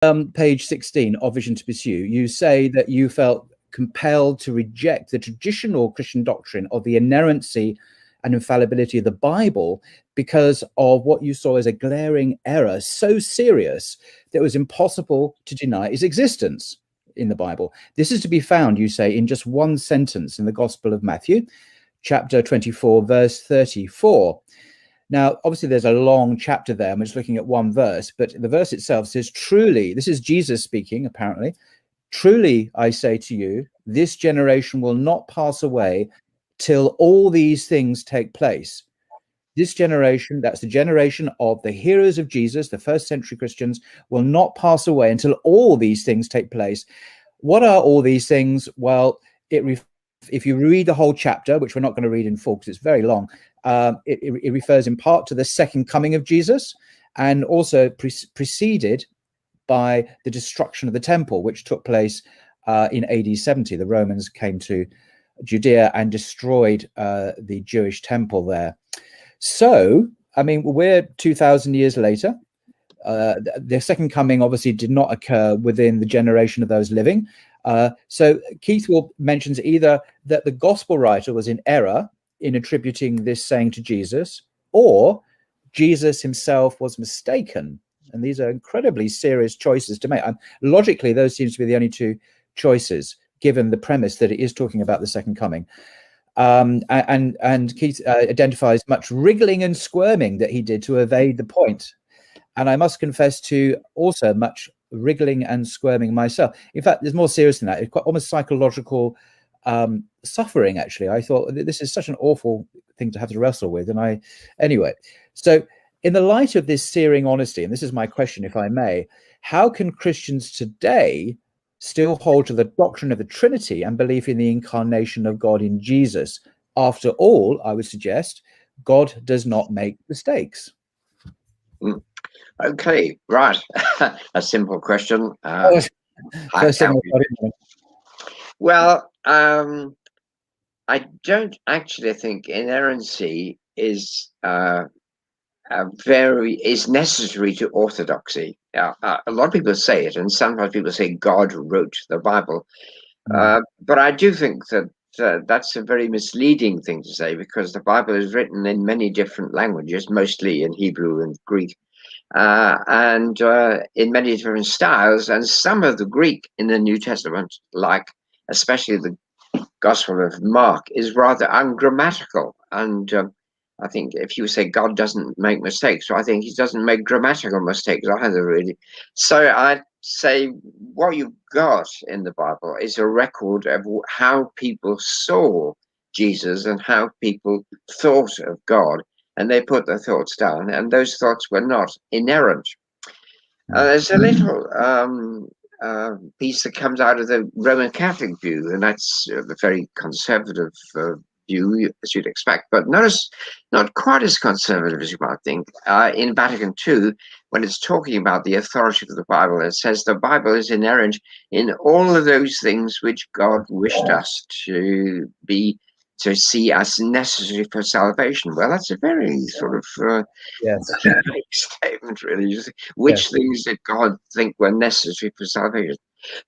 page 16 of Vision to Pursue, you say that you felt compelled to reject the traditional Christian doctrine of the inerrancy and infallibility of the Bible because of what you saw as a glaring error so serious that it was impossible to deny its existence in the Bible. This is to be found, you say, in just one sentence in the Gospel of Matthew, chapter 24, verse 34. Now, obviously, there's a long chapter there. I'm just looking at one verse, but the verse itself says, truly, this is Jesus speaking, apparently, truly, I say to you, this generation will not pass away till all these things take place. This generation, that's the generation of the hearers of Jesus, the first century Christians, will not pass away until all these things take place. What are all these things? Well, if you read the whole chapter, which we're not going to read in full because it's very long, it refers in part to the second coming of Jesus, and also preceded by the destruction of the temple, which took place in AD 70. The Romans came to Judea and destroyed the Jewish temple there. So, I mean, we're 2,000 years later. The second coming obviously did not occur within the generation of those living. So Keith mentions either that the gospel writer was in error in attributing this saying to Jesus, or Jesus himself was mistaken. And these are incredibly serious choices to make. Logically, those seems to be the only two choices, given the premise that it is talking about the second coming. And Keith identifies much wriggling and squirming that he did to evade the point. And I must confess to also much wriggling and squirming myself. In fact, there's more serious than that. It's quite almost psychological suffering, actually. I thought this is such an awful thing to have to wrestle with. And anyway, so in the light of this searing honesty, and this is my question, if I may, how can Christians today still hold to the doctrine of the Trinity and believe in the incarnation of God in Jesus? After all, I would suggest God does not make mistakes. Okay, right. A simple question. Well, I don't actually think inerrancy is necessary to orthodoxy. A lot of people say it, and sometimes people say God wrote the Bible. But I do think that that's a very misleading thing to say, because the Bible is written in many different languages, mostly in Hebrew and Greek, and in many different styles. And some of the Greek in the New Testament, like especially the Gospel of Mark, is rather ungrammatical. And I think if you say God doesn't make mistakes, so I think he doesn't make grammatical mistakes either, really. So I'd say what you've got in the Bible is a record of how people saw Jesus and how people thought of God, and they put their thoughts down, and those thoughts were not inerrant. There's a little piece that comes out of the Roman Catholic view, and that's the very conservative view, as you'd expect, but not quite as conservative as you might think. In Vatican II, when it's talking about the authority of the Bible, it says the Bible is inerrant in all of those things which God wished us to see as necessary for salvation. Well, that's a very sort of statement, really. Which things did God think were necessary for salvation?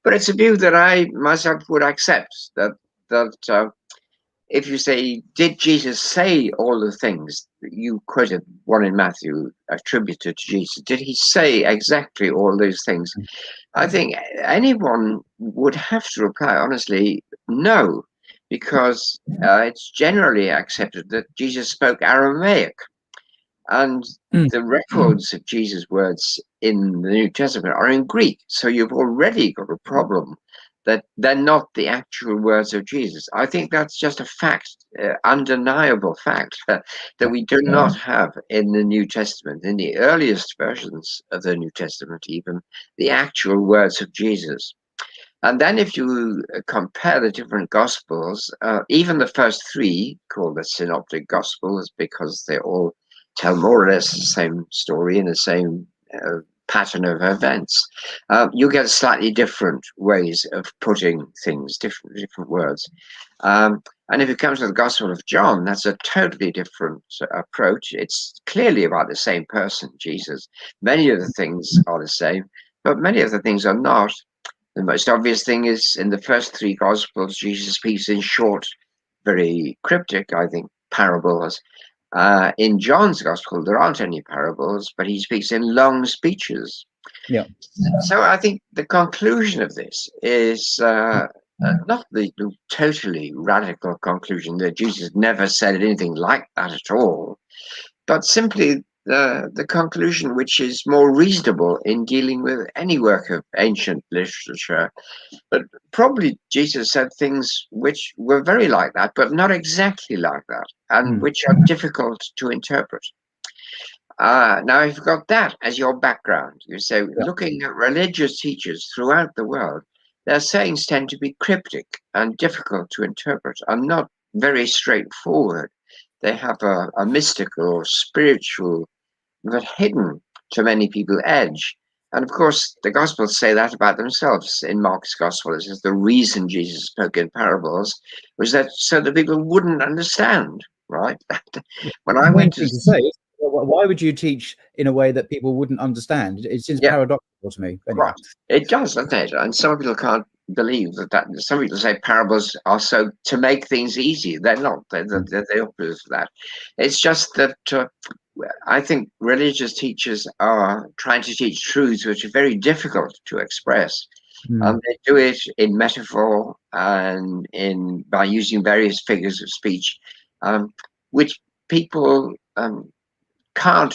But it's a view that I myself would accept, that if you say, did Jesus say all the things that you quoted, one in Matthew attributed to Jesus, did he say exactly all those things? I think anyone would have to reply honestly, no, because it's generally accepted that Jesus spoke Aramaic, and the records of Jesus' words in the New Testament are in Greek. So you've already got a problem that they're not the actual words of Jesus. I think that's just a fact, undeniable fact, that we do not have in the New Testament, in the earliest versions of the New Testament even, the actual words of Jesus. And then if you compare the different Gospels, even the first three, called the Synoptic Gospels, because they all tell more or less the same story in the same pattern of events, you get slightly different ways of putting things, different words. And if it comes to the Gospel of John, that's a totally different approach. It's clearly about the same person, Jesus. Many of the things are the same, but many of the things are not. The most obvious thing is in the first three Gospels, Jesus speaks in short, very cryptic, I think, parables. In John's Gospel, there aren't any parables, but he speaks in long speeches. Yeah. So I think the conclusion of this is not the totally radical conclusion that Jesus never said anything like that at all, but simply the conclusion which is more reasonable in dealing with any work of ancient literature. But probably Jesus said things which were very like that, but not exactly like that, and which are difficult to interpret. Now, if you've got that as your background, you say, looking at religious teachers throughout the world, their sayings tend to be cryptic and difficult to interpret and not very straightforward. They have a mystical or spiritual, but hidden to many people, edge. And of course, the Gospels say that about themselves. In Mark's Gospel, it says the reason Jesus spoke in parables was that so that people wouldn't understand, right? When I went to say, why would you teach in a way that people wouldn't understand? It seems paradoxical to me. Anyway. Right. It does, doesn't it? And some people can't believe that. Some people say parables are so to make things easy. They're not. They're the opposite of that. It's just that I think religious teachers are trying to teach truths which are very difficult to express. And they do it in metaphor and by using various figures of speech, which people can't